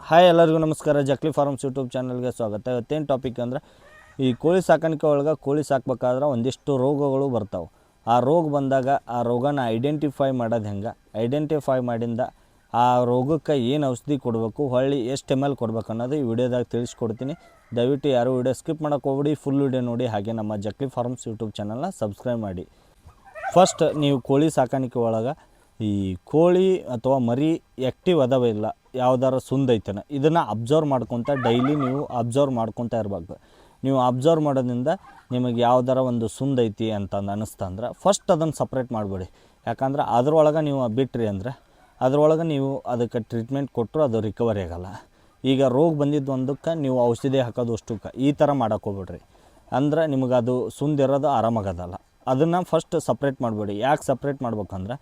Hi ಎಲ್ಲರಿಗೂ ನಮಸ್ಕಾರ. Jakli forms YouTube ಚಾನಲ್ಗೆ ಸ್ವಾಗತ. ಇವತ್ತೇನು ಟಾಪಿಕ್ ಅಂದರೆ, ಈ ಕೋಳಿ ಸಾಕಾಣಿಕೆ ಒಳಗೆ ಕೋಳಿ ಸಾಕ್ಬೇಕಾದ್ರೆ ಒಂದಿಷ್ಟು ರೋಗಗಳು ಬರ್ತಾವೆ. ಆ ರೋಗ ಬಂದಾಗ ಆ ರೋಗನ ಐಡೆಂಟಿಫೈ ಮಾಡೋದು ಹೆಂಗೆ, ಐಡೆಂಟಿಫೈ ಮಾಡಿಂದ ಆ ರೋಗಕ್ಕೆ ಏನು ಔಷಧಿ ಕೊಡಬೇಕು, ಹೊಳ್ಳಿ ಎಷ್ಟು ml ಕೊಡ್ಬೇಕು ಅನ್ನೋದು ಈ ವಿಡಿಯೋದಾಗ ತಿಳಿಸ್ಕೊಡ್ತೀನಿ. ದಯವಿಟ್ಟು ಯಾರು ವಿಡಿಯೋ ಸ್ಕಿಪ್ ಮಾಡೋಕೆ ಹೋಗ್ಬಿಡಿ, ಫುಲ್ ವಿಡಿಯೋ ನೋಡಿ. ಹಾಗೆ ನಮ್ಮ ಜಕ್ಲಿ ಫಾರ್ಮ್ಸ್ ಯೂಟ್ಯೂಬ್ ಚಾನಲ್ನ ಸಬ್ಸ್ಕ್ರೈಬ್ ಮಾಡಿ. ಫಸ್ಟ್ ನೀವು ಕೋಳಿ ಸಾಕಾಣಿಕೆ ಒಳಗೆ ಈ ಕೋಳಿ ಅಥವಾ ಮರಿ ಆ್ಯಕ್ಟಿವ್ ಅದಾವ ಇಲ್ಲ, ಯಾವ್ದಾರ ಸುಂದೈತನ, ಇದನ್ನು ಅಬ್ಸರ್ವ್ ಮಾಡ್ಕೊತ ಡೈಲಿ ನೀವು ಅಬ್ಸರ್ವ್ ಮಾಡ್ಕೊತಾ ಇರ್ಬೇಕು. ನೀವು ಅಬ್ಸರ್ವ್ ಮಾಡೋದ್ರಿಂದ ನಿಮಗೆ ಯಾವ್ದಾರ ಒಂದು ಸುಂದೈತಿ ಅಂತಂದು ಅನ್ನಿಸ್ತಂದ್ರೆ ಫಸ್ಟ್ ಅದನ್ನು ಸಪ್ರೇಟ್ ಮಾಡಿಬಿಡಿ. ಯಾಕಂದ್ರೆ ಅದ್ರೊಳಗೆ ನೀವು ಬಿಟ್ರಿ ಅಂದರೆ ಅದ್ರೊಳಗೆ ನೀವು ಅದಕ್ಕೆ ಟ್ರೀಟ್ಮೆಂಟ್ ಕೊಟ್ಟರು ಅದು ರಿಕವರಿ ಆಗೋಲ್ಲ. ಈಗ ರೋಗ ಬಂದಿದ್ದು ಒಂದಕ್ಕೆ ನೀವು ಔಷಧಿ ಹಾಕೋದು ಅಷ್ಟಕ್ಕೆ ಈ ಥರ ಮಾಡೋಕೆ ಹೋಗ್ಬಿಡ್ರಿ, ಅಂದ್ರೆ ನಿಮಗೆ ಅದು ಸುಂದಿರೋದು ಆರಾಮಾಗೋದಲ್ಲ. ಅದನ್ನು ಫಸ್ಟ್ ಸಪ್ರೇಟ್ ಮಾಡಿಬಿಡಿ. ಯಾಕೆ ಸಪ್ರೇಟ್ ಮಾಡ್ಬೇಕಂದ್ರೆ,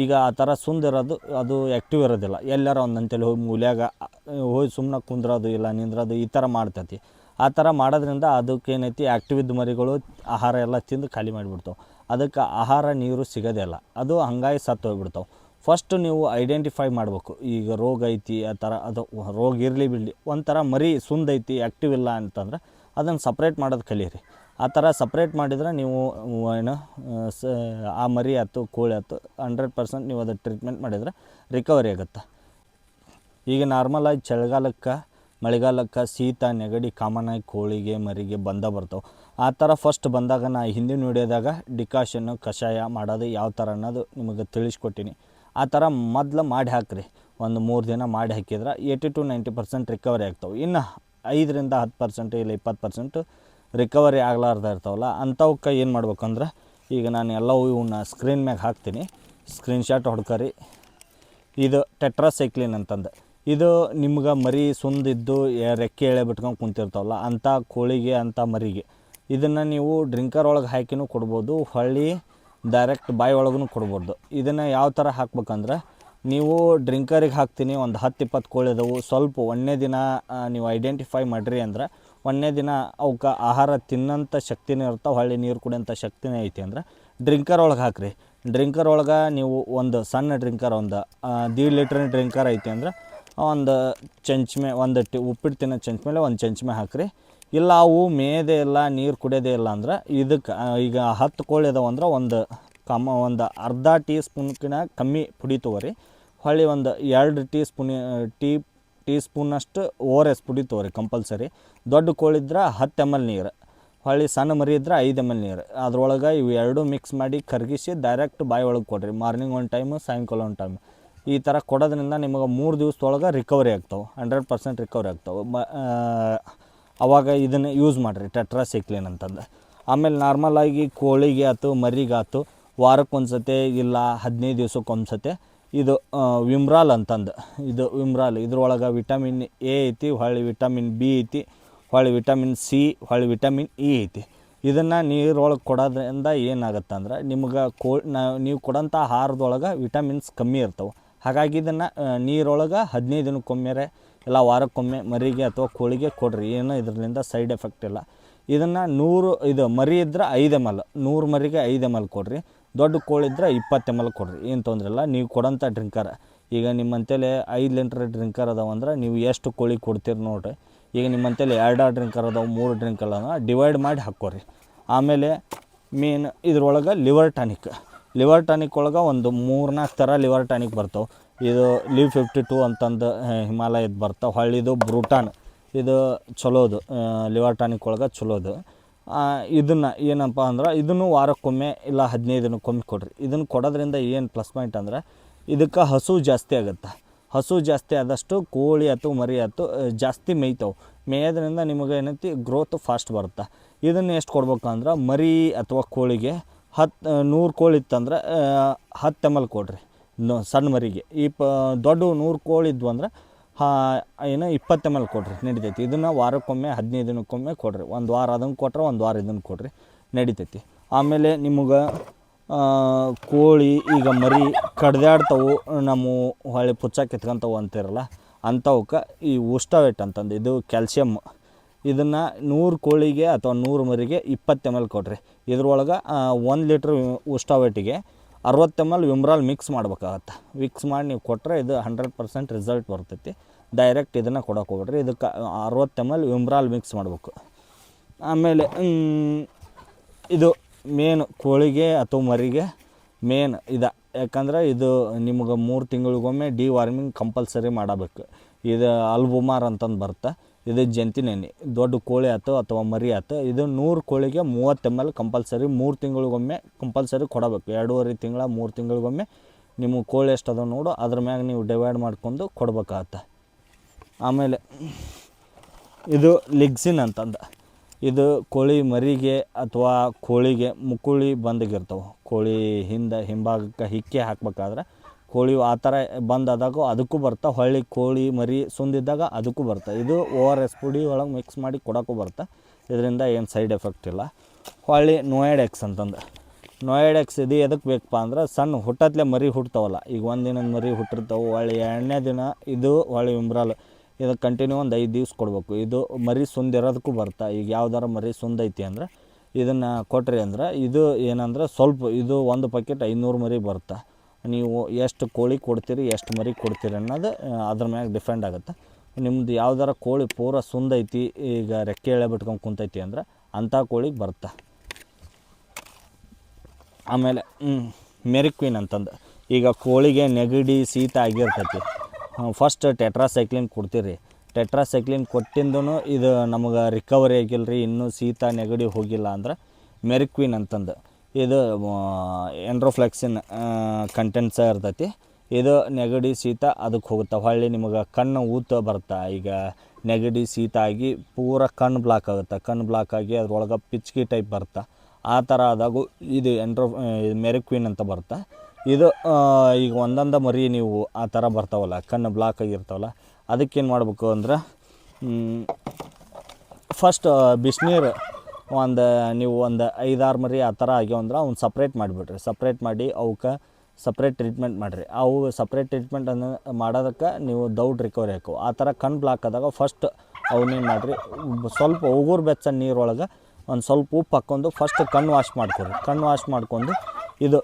ಈಗ ಆ ಥರ ಸುಂದಿರೋದು ಅದು ಆ್ಯಕ್ಟಿವ್ ಇರೋದಿಲ್ಲ, ಎಲ್ಲಾರ ಒಂದಂತೇಳಿ ಹೋಗಿ ಮೂಲ್ಯಾಗ ಹೋಗಿ ಸುಮ್ಮನೆ ಕುಂದ್ರೋದು ಇಲ್ಲ ನಿಂದ್ರೋದು ಈ ಥರ ಮಾಡ್ತೈತಿ. ಆ ಥರ ಮಾಡೋದ್ರಿಂದ ಅದಕ್ಕೇನೈತಿ, ಆ್ಯಕ್ಟಿವ್ ಇದ್ದ ಮರಿಗಳು ಆಹಾರ ಎಲ್ಲ ತಿಂದು ಖಾಲಿ ಮಾಡಿಬಿಡ್ತಾವೆ. ಅದಕ್ಕೆ ಆಹಾರ ನೀರು ಸಿಗೋದಿಲ್ಲ, ಅದು ಹಂಗಾಗಿ ಸತ್ತು ಹೋಗ್ಬಿಡ್ತಾವೆ. ಫಸ್ಟ್ ನೀವು ಐಡೆಂಟಿಫೈ ಮಾಡಬೇಕು, ಈಗ ರೋಗ ಐತಿ ಆ ಥರ, ಅದು ರೋಗ ಇರಲಿ ಬಿಡಲಿ, ಒಂಥರ ಮರಿ ಸುಂದೈತಿ ಆ್ಯಕ್ಟಿವ್ ಇಲ್ಲ ಅಂತಂದ್ರೆ ಅದನ್ನು ಸಪ್ರೇಟ್ ಮಾಡೋದು ಕಲೀರಿ. ಆ ಥರ ಸಪ್ರೇಟ್ ಮಾಡಿದ್ರೆ ನೀವು ಏನು ಆ ಮರಿ ಆಯ್ತು ಕೋಳಿ ಆಯ್ತು 100% ನೀವು ಅದು ಟ್ರೀಟ್ಮೆಂಟ್ ಮಾಡಿದರೆ ರಿಕವರಿ ಆಗುತ್ತೆ. ಈಗ ನಾರ್ಮಲಾಗಿ ಚಳಿಗಾಲಕ್ಕೆ ಮಳೆಗಾಲಕ್ಕೆ ಶೀತ ನೆಗಡಿ ಕಾಮನಾಗಿ ಕೋಳಿಗೆ ಮರಿಗೆ ಬರ್ತಾವೆ. ಆ ಥರ ಫಸ್ಟ್ ಬಂದಾಗ ನಾ ಹಿಂದಿನ ವಿಡಿಯೋದಾಗ ಡಿಕಾಷನ್ನು ಕಷಾಯ ಮಾಡೋದು ಯಾವ ಥರ ಅನ್ನೋದು ನಿಮಗೆ ತಿಳಿಸ್ಕೊಟ್ಟಿನಿ. ಆ ಥರ ಮೊದಲು ಮಾಡಿ ಹಾಕಿರಿ. ಒಂದು 3 ದಿನ ಮಾಡಿ ಹಾಕಿದ್ರೆ 80 to 90% ರಿಕವರಿ ಆಗ್ತಾವೆ. ಇನ್ನು 5ರಿಂದ 10% ಇಲ್ಲ 20% ರಿಕವರಿ ಆಗ್ಲಾರ್ದ ಇರ್ತಾವಲ್ಲ, ಅಂಥವಕ್ಕೆ ಏನು ಮಾಡ್ಬೇಕಂದ್ರೆ, ಈಗ ನಾನು ಎಲ್ಲವೂ ಇವನ್ನ ಸ್ಕ್ರೀನ್ ಮ್ಯಾಗ ಹಾಕ್ತೀನಿ, ಸ್ಕ್ರೀನ್ಶಾಟ್ ಹೊಡ್ಕರಿ. ಇದು ಟೆಟ್ರಾಸೈಕ್ಲಿನ್ ಅಂತಂದು, ಇದು ನಿಮ್ಗೆ ಮರಿ ಸುಂದಿದ್ದು ರೆಕ್ಕೆ ಎಳೆ ಬಿಟ್ಕೊಂಡು ಕುಂತಿರ್ತಾವಲ್ಲ ಅಂಥ ಕೋಳಿಗೆ ಅಂಥ ಮರಿಗೆ ಇದನ್ನು ನೀವು ಡ್ರಿಂಕರ್ ಒಳಗೆ ಹಾಕಿನೂ ಕೊಡ್ಬೋದು, ಹೊಳ್ಳಿ ಡೈರೆಕ್ಟ್ ಬಾಯಿ ಒಳಗೂ ಕೊಡ್ಬೋದು. ಇದನ್ನು ಯಾವ ಥರ ಹಾಕ್ಬೇಕಂದ್ರೆ, ನೀವು ಡ್ರಿಂಕರಿಗೆ ಹಾಕ್ತೀನಿ, ಒಂದು 10-20 ಕೋಳಿ ಅದಾವು. ಸ್ವಲ್ಪ 1ನೇ ದಿನ ನೀವು ಐಡೆಂಟಿಫೈ ಮಾಡಿರಿ ಅಂದ್ರೆ 1ನೇ ದಿನ ಅವಕ್ಕೆ ಆಹಾರ ತಿನ್ನೋಂಥ ಶಕ್ತಿನೇ ಇರ್ತಾವೆ, ಹೊಳ್ಳಿ ನೀರು ಕುಡಿಯೋಂಥ ಶಕ್ತಿನೇ ಐತಿ ಅಂದ್ರೆ ಡ್ರಿಂಕರ್ ಒಳಗೆ ಹಾಕಿರಿ. ಡ್ರಿಂಕರ್ ಒಳಗೆ ನೀವು ಒಂದು ಸಣ್ಣ ಡ್ರಿಂಕರ್, ಒಂದು 1.5 ಲೀಟ್ರ್ ಡ್ರಿಂಕರ್ ಐತಿ ಅಂದ್ರೆ ಒಂದು ಚಂಚ್ಮೆ, ಒಂದು ಉಪ್ಪಿಟ್ಟು ತಿನ್ನೋ ಚಂಚ್ಮೇಲೆ ಒಂದು ಚಂಚ್ಮೆ ಹಾಕಿರಿ. ಇಲ್ಲ ಅವು ಮೇಯದೇ ಇಲ್ಲ ನೀರು ಕುಡಿಯೋದೇ ಇಲ್ಲ ಅಂದ್ರೆ ಇದಕ್ಕೆ ಈಗ 10 ಕೋಳಿ ಅದಾವ ಅಂದ್ರೆ ಒಂದು ಅರ್ಧ ಟೀ ಸ್ಪೂನ್ಕಿನ ಕಮ್ಮಿ ಪುಡಿ ತೊಗೊರಿ. ಹೊಳ್ಳಿ ಒಂದು 2 ಟೀ ಸ್ಪೂನಷ್ಟು ORS ಪುಡಿ ತೊಗೊರಿ ಕಂಪಲ್ಸರಿ. ದೊಡ್ಡ ಕೋಳಿ ಇದ್ರೆ 10 ml ನೀರು, ಹೊಳ್ಳಿ ಸಣ್ಣ ಮರಿ ಇದ್ರೆ 5 ml ನೀರು. ಅದ್ರೊಳಗೆ ಇವು ಎರಡೂ ಮಿಕ್ಸ್ ಮಾಡಿ ಕರಗಿಸಿ ಡೈರೆಕ್ಟ್ ಬಾಯಿ ಒಳಗೆ ಕೊಡ್ರಿ. ಮಾರ್ನಿಂಗ್ ಒಂದು ಟೈಮು, ಸಾಯಂಕಾಲ ಒಂದು ಟೈಮ್. ಈ ಥರ ಕೊಡೋದ್ರಿಂದ ನಿಮಗೆ 3 ದಿವಸದೊಳಗೆ ರಿಕವರಿ ಆಗ್ತಾವೆ, 100% ರಿಕವರಿ ಆಗ್ತಾವೆ. ಅವಾಗ ಇದನ್ನು ಯೂಸ್ ಮಾಡಿರಿ, ಟೆಟ್ರಾಸೈಕ್ಲಿನ್ ಅಂತಂದು. ಆಮೇಲೆ ನಾರ್ಮಲಾಗಿ ಕೋಳಿಗೆ ಆಯ್ತು ಮರಿಗೆ ಆಯ್ತು ವಾರಕ್ಕೊಂದು ಸತಿ ಇಲ್ಲ 15 ದಿವ್ಸಕ್ಕೊಂದು ಸತಿ ಇದು ವಿಮ್ರಾಲ್ ಅಂತಂದು, ಇದು ವಿಮ್ರಾಲ್. ಇದ್ರೊಳಗೆ ವಿಟಮಿನ್ ಎ ಐತಿ, ಹೊಳ್ಳಿ ವಿಟಮಿನ್ ಬಿ ಐತಿ, ಹೊಳ್ಳಿ ವಿಟಮಿನ್ ಸಿ, ಹೊಳ್ಳಿ ವಿಟಮಿನ್ ಇ ಐತಿ. ಇದನ್ನು ನೀರೊಳಗೆ ಕೊಡೋದ್ರಿಂದ ಏನಾಗುತ್ತೆ ಅಂದ್ರೆ, ನಿಮ್ಗೆ ನೀವು ಕೊಡೋಂಥ ಆಹಾರದೊಳಗೆ ವಿಟಮಿನ್ಸ್ ಕಮ್ಮಿ ಇರ್ತವೆ. ಹಾಗಾಗಿ ಇದನ್ನು ನೀರೊಳಗೆ 15 ದಿನಕ್ಕೊಮ್ಮೆ ಇಲ್ಲ ವಾರಕ್ಕೊಮ್ಮೆ ಮರಿಗೆ ಅಥವಾ ಕೋಳಿಗೆ ಕೊಡ್ರಿ. ಏನೂ ಇದರಿಂದ ಸೈಡ್ ಎಫೆಕ್ಟ್ ಇಲ್ಲ. ಇದನ್ನು 100 ಮರಿ ಇದ್ರೆ 5 ml, 100 ಮರಿಗೆ 5 ml ಕೊಡ್ರಿ. ದೊಡ್ಡ ಕೋಳಿ ಇದ್ರೆ 20 ml ಕೊಡ್ರಿ, ಏನು ತೊಂದರೆ ಇಲ್ಲ. ನೀವು ಕೊಡೋಂಥ ಡ್ರಿಂಕರ್, ಈಗ ನಿಮ್ಮಂತೇಳಿ 5 ಲೀಟ್ರ್ ಡ್ರಿಂಕರ್ ಅದಾವಂದ್ರೆ ನೀವು ಎಷ್ಟು ಕೋಳಿ ಕೊಡ್ತೀರಿ ನೋಡಿರಿ. ಈಗ ನಿಮ್ಮಂತೇಳಿ 2 ಡ್ರಿಂಕರ್ ಅದಾವೆ, 3 ಡ್ರಿಂಕರ್ ಅದಾವೆ, ಡಿವೈಡ್ ಮಾಡಿ ಹಾಕ್ಕೋರಿ. ಆಮೇಲೆ ಮೇನ್ ಇದ್ರೊಳಗೆ ಲಿವರ್ ಟಾನಿಕ್ ಒಳಗೆ ಒಂದು 3-4 ಥರ ಲಿವರ್ ಟಾನಿಕ್ ಬರ್ತಾವೆ. ಇದು Liv 52 ಅಂತಂದು ಹಿಮಾಲಯದ ಬರ್ತಾವೆ. ಹೊಳ್ಳಿದು ಬ್ರೂಟಾನ್, ಇದು ಚಲೋದು, ಲಿವರ್ ಟಾನಿಕ್ ಒಳಗೆ ಚಲೋದು. ಇದನ್ನು ಏನಪ್ಪ ಅಂದ್ರೆ, ಇದನ್ನು ವಾರಕ್ಕೊಮ್ಮೆ ಇಲ್ಲ 15 ದಿನಕ್ಕೊಮ್ಮೆ ಕೊಡ್ರಿ. ಇದನ್ನು ಕೊಡೋದ್ರಿಂದ ಏನು ಪ್ಲಸ್ ಪಾಯಿಂಟ್ ಅಂದ್ರೆ, ಇದಕ್ಕೆ ಹಸು ಜಾಸ್ತಿ ಆಗುತ್ತೆ. ಹಸು ಜಾಸ್ತಿ ಆದಷ್ಟು ಕೋಳಿ ಆಯ್ತು ಮರಿ ಆಯ್ತು ಜಾಸ್ತಿ ಮೇಯ್ತಾವೆ. ಮೇಯೋದ್ರಿಂದ ನಿಮಗೆ ಏನೈತಿ, ಗ್ರೋತ್ ಫಾಸ್ಟ್ ಬರುತ್ತೆ. ಇದನ್ನು ಎಷ್ಟು ಕೊಡ್ಬೇಕಂದ್ರೆ, ಮರಿ ಅಥವಾ ಕೋಳಿಗೆ 100 ಕೋಳಿ ಇತ್ತಂದ್ರೆ 10 ml ಕೊಡ್ರಿ ಸಣ್ಣ ಮರಿಗೆ. ದೊಡ್ಡ 100 ಕೋಳಿ ಇದ್ವು ಅಂದ್ರೆ 20 ml ಕೊಡ್ರಿ, ನಡಿತೈತಿ. ಇದನ್ನು ವಾರಕ್ಕೊಮ್ಮೆ 15 ದಿನಕ್ಕೊಮ್ಮೆ ಕೊಡ್ರಿ. ಒಂದು ವಾರ ಅದನ್ನು ಕೊಟ್ರೆ ಒಂದು ವಾರ ಇದನ್ನು ಕೊಡ್ರಿ, ನಡಿತೈತಿ. ಆಮೇಲೆ ನಿಮಗೆ ಕೋಳಿ ಈಗ ಮರಿ ಕಡ್ದಾಡ್ತಾವು, ನಮ್ಮ ಹೊಳ್ಳಿ ಪುಚ್ಚ ಕಿತ್ಕೊಂತವು ಅಂತಿರಲ್ಲ, ಅಂಥವಕ್ಕೆ ಈ ಉಷ್ಟಾವೇಟ್ ಅಂತಂದು, ಇದು ಕ್ಯಾಲ್ಸಿಯಮ್. ಇದನ್ನು 100 ಕೋಳಿಗೆ ಅಥವಾ 100 ಮರಿಗೆ 20 ml ಕೊಡ್ರಿ. ಇದ್ರೊಳಗೆ 1 ಲೀಟ್ರ್ ಉಷ್ಟಾವೇಟಿಗೆ 60 ml ವಿಮ್ರಾಲ್ ಮಿಕ್ಸ್ ಮಾಡ್ಬೇಕಾಗತ್ತೆ. ಮಿಕ್ಸ್ ಮಾಡಿ ನೀವು ಕೊಟ್ಟರೆ ಇದು 100% ರಿಸಲ್ಟ್ ಬರ್ತೈತಿ. ಡೈರೆಕ್ಟ್ ಇದನ್ನು ಕೊಡೋಕೆ ಹೋಗ್ಬೇಡ್ರಿ. ಇದಕ್ಕೆ 60 ml ವಿಮ್ರಾಲ್ ಮಿಕ್ಸ್ ಮಾಡಬೇಕು. ಆಮೇಲೆ ಇದು ಮೇನ್ ಕೋಳಿಗೆ ಅಥವಾ ಮರಿಗೆ ಮೇನ್ ಇದು, ಯಾಕಂದ್ರೆ ಇದು ನಿಮ್ಗೆ 3 ತಿಂಗಳಿಗೊಮ್ಮೆ ಡಿವಾರ್ಮಿಂಗ್ ಕಂಪಲ್ಸರಿ ಮಾಡಬೇಕು. ಇದು ಅಲ್ಬುಮಾರ್ ಅಂತಂದು ಬರುತ್ತೆ. ಇದು ಜಂತಿನೆಣ್ಣೆ, ದೊಡ್ಡ ಕೋಳಿ ಆಯ್ತು ಅಥವಾ ಮರಿ ಆಯ್ತು, ಇದು 100 ಕೋಳಿಗೆ 30 ml ಕಂಪಲ್ಸರಿ 3 ತಿಂಗಳಿಗೊಮ್ಮೆ ಕಂಪಲ್ಸರಿ ಕೊಡಬೇಕು. 2.5 ತಿಂಗಳ 3 ತಿಂಗಳಿಗೊಮ್ಮೆ ನಿಮಗೆ ಕೋಳಿ ಎಷ್ಟು ಅದಾವೆ ನೋಡು ಅದ್ರ ಮ್ಯಾಗ ನೀವು ಡಿವೈಡ್ ಮಾಡ್ಕೊಂಡು ಕೊಡ್ಬೇಕಾಗತ್ತೆ. ಆಮೇಲೆ ಇದು ಲಿಗ್ಸಿನ್ ಅಂತಂದು, ಇದು ಕೋಳಿ ಮರಿಗೆ ಅಥವಾ ಕೋಳಿಗೆ ಮುಕ್ಕುಳಿ ಬಂದಾಗಿರ್ತಾವೆ. ಕೋಳಿ ಹಿಂಭಾಗಕ್ಕೆ ಹಿಕ್ಕೆ ಹಾಕ್ಬೇಕಾದ್ರೆ ಕೋಳಿ ಆ ಥರ ಬಂದಾದಾಗ ಅದಕ್ಕೂ ಬರ್ತಾ, ಹೊಳ್ಳಿ ಕೋಳಿ ಮರಿ ಸುಂದಿದ್ದಾಗ ಅದಕ್ಕೂ ಬರ್ತಾ. ಇದು ORS ಪುಡಿ ಒಳಗೆ ಮಿಕ್ಸ್ ಮಾಡಿ ಕೊಡೋಕ್ಕೂ ಬರ್ತಾ. ಇದರಿಂದ ಏನು ಸೈಡ್ ಎಫೆಕ್ಟ್ ಇಲ್ಲ. ಹೊಳ್ಳಿ ನೋಯೆಡೆಕ್ಸ್ ಅಂತಂದು, ನೋಯೆಡೆಕ್ಸ್ ಇದು ಎದಕ್ಕೆ ಬೇಕಪ್ಪ ಅಂದ್ರೆ ಸಣ್ಣ ಹುಟ್ಟತ್ಲೆ ಮರಿ ಹುಟ್ತಾವಲ್ಲ, ಈಗ ಒಂದು ದಿನದ ಮರಿ ಹುಟ್ಟಿರ್ತಾವೆ, ಹೊಳ್ಳಿ 2ನೇ ದಿನ ಇದು ಹೊಳ್ಳಿ ವಿಮ್ರಾಲ್ ಇದು ಕಂಟಿನ್ಯೂ ಒಂದು 5 ದಿವ್ಸ ಕೊಡಬೇಕು. ಇದು ಮರಿ ಸುಂದಿರೋದಕ್ಕೂ ಬರ್ತಾ. ಈಗ ಯಾವ್ದಾರ ಮರಿ ಸುಂದೈತಿ ಅಂದ್ರೆ ಇದನ್ನು ಕೊಟ್ರಿ ಅಂದ್ರೆ ಇದು ಏನಂದ್ರೆ ಸ್ವಲ್ಪ ಇದು ಒಂದು ಪ್ಯಾಕೆಟ್ 500 ಮರಿ ಬರ್ತಾ. ನೀವು ಎಷ್ಟು ಕೋಳಿ ಕೊಡ್ತೀರಿ, ಎಷ್ಟು ಮರಿ ಕೊಡ್ತೀರಿ ಅನ್ನೋದು ಅದ್ರ ಮ್ಯಾಗ ಡಿಪೆಂಡ್ ಆಗುತ್ತೆ. ನಿಮ್ದು ಯಾವ್ದಾರ ಕೋಳಿ ಪೂರ ಸುಂದೈತಿ, ಈಗ ರೆಕ್ಕೆ ಎಳೆ ಬಿಟ್ಕೊಂಡು ಕುಂತೈತಿ ಅಂದ್ರೆ ಅಂಥ ಕೋಳಿಗೆ ಬರ್ತಾ. ಆಮೇಲೆ ಮೆರಿಕ್ವಿನ್ ಅಂತಂದು, ಈಗ ಕೋಳಿಗೆ ನೆಗಡಿ ಶೀತ ಆಗಿರ್ತೈತಿ, ಫಸ್ಟ್ ಟೆಟ್ರಾಸೈಕ್ಲಿನ್ ಕೊಡ್ತೀರಿ. ಟೆಟ್ರಾಸೈಕ್ಲಿನ್ ಕೊಟ್ಟಿಂದೂ ಇದು ನಮಗೆ ರಿಕವರಿ ಆಗಿಲ್ಲ ರೀ, ಇನ್ನೂ ಶೀತ ನೆಗಡಿ ಹೋಗಿಲ್ಲ ಅಂದ್ರೆ ಮೆರಿಕ್ವಿನ್ ಅಂತಂದು, ಇದು ಎಂಡ್ರೋಫ್ಲೆಕ್ಸಿನ್ ಕಂಟೆಂಟ್ಸ ಇರ್ತೈತಿ. ಇದು ನೆಗಡಿ ಶೀತ ಅದಕ್ಕೆ ಹೋಗುತ್ತೆ. ಹೊಳ್ಳಿ ನಿಮಗೆ ಕಣ್ಣು ಊತ ಬರ್ತಾ. ಈಗ ನೆಗಡಿ ಶೀತ ಆಗಿ ಪೂರ ಕಣ್ಣು ಬ್ಲಾಕ್ ಆಗುತ್ತೆ, ಕಣ್ಣು ಬ್ಲಾಕ್ ಆಗಿ ಅದ್ರೊಳಗೆ ಪಿಚ್ಕಿ ಟೈಪ್ ಬರ್ತಾ. ಆ ಥರ ಆದಾಗೂ ಇದು ಮೆರಿಕ್ವಿನ್ ಅಂತ ಬರ್ತಾ. ಇದು ಈಗ ಒಂದೊಂದು ಮರಿ ನೀವು ಆ ಥರ ಬರ್ತಾವಲ್ಲ, ಕಣ್ಣು ಬ್ಲಾಕ್ ಆಗಿರ್ತಾವಲ್ಲ, ಅದಕ್ಕೇನು ಮಾಡಬೇಕು ಅಂದ್ರೆ ಫಸ್ಟ್ ಬಿಸಿನೀರು ನೀವು ಒಂದು 5-6 ಮರಿ ಆ ಥರ ಆಗ್ಯಾವಂದ್ರೆ ಅವ್ನು ಸಪ್ರೇಟ್ ಮಾಡಿಬಿಡ್ರಿ. ಸಪ್ರೇಟ್ ಮಾಡಿ ಅವಕ್ಕೆ ಸಪ್ರೇಟ್ ಟ್ರೀಟ್ಮೆಂಟ್ ಮಾಡಿರಿ. ಅವು ಸಪ್ರೇಟ್ ಟ್ರೀಟ್ಮೆಂಟ್ ಮಾಡೋದಕ್ಕೆ ನೀವು ದೌಡ್ ರಿಕವರಿ ಹಾಕವು. ಆ ಥರ ಕಣ್ಣು ಬ್ಲಾಕ್ ಆದಾಗ ಫಸ್ಟ್ ಅವನ್ನೇನು ಮಾಡಿರಿ, ಸ್ವಲ್ಪ ಉಗುರು ಬೆಚ್ಚ ನೀರೊಳಗೆ ಒಂದು ಸ್ವಲ್ಪ ಉಪ್ಪು ಹಾಕ್ಕೊಂಡು ಫಸ್ಟ್ ಕಣ್ಣು ವಾಶ್ ಮಾಡ್ಕೊರಿ. ಕಣ್ಣು ವಾಶ್ ಮಾಡ್ಕೊಂಡು ಇದು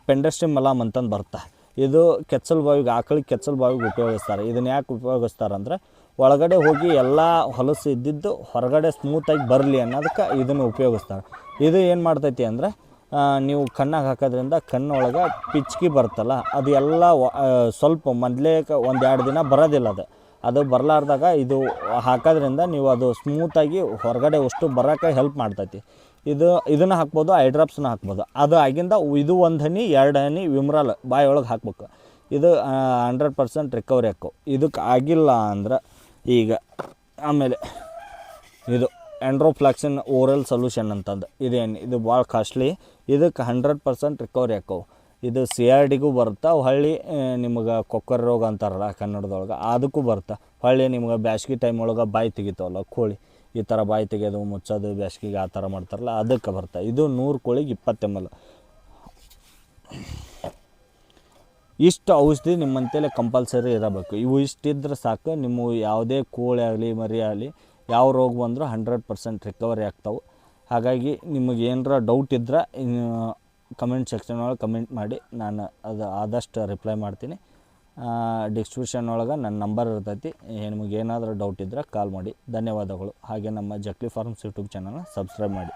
ಪೆಂಡಸ್ಟಿಮ್ ಮಲಾಮ್ ಅಂತಂದು ಬರ್ತಾ. ಇದು ಕೆಚ್ಚಲು ಬಾವಿಗೆ, ಆಕಳಿಗೆ ಕೆಚ್ಚಲು ಬಾವಿಗೆ ಉಪಯೋಗಿಸ್ತಾರೆ. ಇದನ್ನು ಯಾಕೆ ಉಪಯೋಗಿಸ್ತಾರೆ ಅಂದ್ರೆ ಒಳಗಡೆ ಹೋಗಿ ಎಲ್ಲ ಹೊಲಸು ಇದ್ದಿದ್ದು ಹೊರಗಡೆ ಸ್ಮೂತಾಗಿ ಬರಲಿ ಅನ್ನೋದಕ್ಕೆ ಇದನ್ನು ಉಪಯೋಗಿಸ್ತಾರೆ. ಇದು ಏನು ಮಾಡ್ತೈತಿ ಅಂದ್ರೆ ನೀವು ಕಣ್ಣಾಗೆ ಹಾಕೋದ್ರಿಂದ ಕಣ್ಣೊಳಗೆ ಪಿಚ್ಕಿ ಬರ್ತಲ್ಲ, ಅದು ಎಲ್ಲ ಸ್ವಲ್ಪ ಮೊದಲೇ 1-2 ದಿನ ಬರೋದಿಲ್ಲ. ಅದು ಬರಲಾರ್ದಾಗ ಇದು ಹಾಕೋದ್ರಿಂದ ನೀವು ಅದು ಸ್ಮೂತಾಗಿ ಹೊರಗಡೆ ಅಷ್ಟು ಬರೋಕ್ಕೆ ಹೆಲ್ಪ್ ಮಾಡ್ತೈತಿ. ಇದನ್ನು ಹಾಕ್ಬೋದು, ಐ ಡ್ರಾಪ್ಸನ್ನ ಹಾಕ್ಬೋದು. ಅದು ಆಗಿಂದ ಇದು 1 ಹನಿ 2 ಹನಿ ವಿಮ್ರಾಲ್ ಬಾಯಿ ಹಾಕ್ಬೇಕು. ಇದು 100% ರಿಕವರಿ ಹಾಕೋ. ಇದಕ್ಕೆ ಆಗಿಲ್ಲ ಅಂದ್ರೆ ಈಗ ಆಮೇಲೆ ಇದು ಎಂಡ್ರೋಫ್ಲಾಕ್ಸಿನ್ ಓರಲ್ ಸೊಲ್ಯೂಷನ್ ಅಂತಂದು ಇದು ಭಾಳ ಕಾಸ್ಟ್ಲಿ. ಇದಕ್ಕೆ 100% ರಿಕವರಿ ಹಾಕವು. ಇದು CRDಗೂ ಬರ್ತಾ. ಹೊಳ್ಳಿ ನಿಮಗೆ ಕೊಕ್ಕರೆ ರೋಗ ಅಂತಾರಲ್ಲ ಕನ್ನಡದೊಳಗೆ, ಅದಕ್ಕೂ ಬರ್ತಾ. ಹೊಳ್ಳಿ ನಿಮ್ಗೆ ಬ್ಯಾಸ್ಗೆ ಟೈಮ್ ಒಳಗೆ ಬಾಯಿ ತೆಗಿತಾವಲ್ಲ ಕೋಳಿ, ಈ ಥರ ಬಾಯಿ ತೆಗೆಯೋದು ಮುಚ್ಚೋದು ಬ್ಯಾಸ್ಗಿಗೆ ಆ ಥರ ಮಾಡ್ತಾರಲ್ಲ, ಅದಕ್ಕೆ ಬರ್ತಾ. ಇದು 100 ಕೋಳಿಗೆ 20 ml. ಇಷ್ಟು ಔಷಧಿ ನಿಮ್ಮಂತೇಲೆ ಕಂಪಲ್ಸರಿ ಇರಬೇಕು. ಇವು ಇಷ್ಟಿದ್ರೆ ಸಾಕು, ನಿಮ್ಮ ಯಾವುದೇ ಕೋಳಿ ಆಗಲಿ ಮರಿ ಆಗಲಿ ಯಾವ ರೋಗ ಬಂದರೂ 100% ರಿಕವರಿ ಆಗ್ತಾವೆ. ಹಾಗಾಗಿ ನಿಮಗೆ ಏನಾರ ಡೌಟ್ ಇದ್ದರೆ ಕಮೆಂಟ್ ಸೆಕ್ಷನ್ ಒಳಗೆ ಕಮೆಂಟ್ ಮಾಡಿ, ನಾನು ಅದು ಆದಷ್ಟು ರಿಪ್ಲೈ ಮಾಡ್ತೀನಿ. ಡಿಸ್ಕ್ರಿಪ್ಷನ್ ಒಳಗೆ ನನ್ನ ನಂಬರ್ ಇರ್ತೈತಿ. ನಿಮಗೆ ಏನಾದರೂ ಡೌಟ್ ಇದ್ದರೆ ಕಾಲ್ ಮಾಡಿ. ಧನ್ಯವಾದಗಳು. ಹಾಗೆ ನಮ್ಮ ಜಕ್ಲಿ ಫಾರ್ಮ್ಸ್ ಯೂಟ್ಯೂಬ್ ಚಾನಲ್ನ ಸಬ್ಸ್ಕ್ರೈಬ್ ಮಾಡಿ.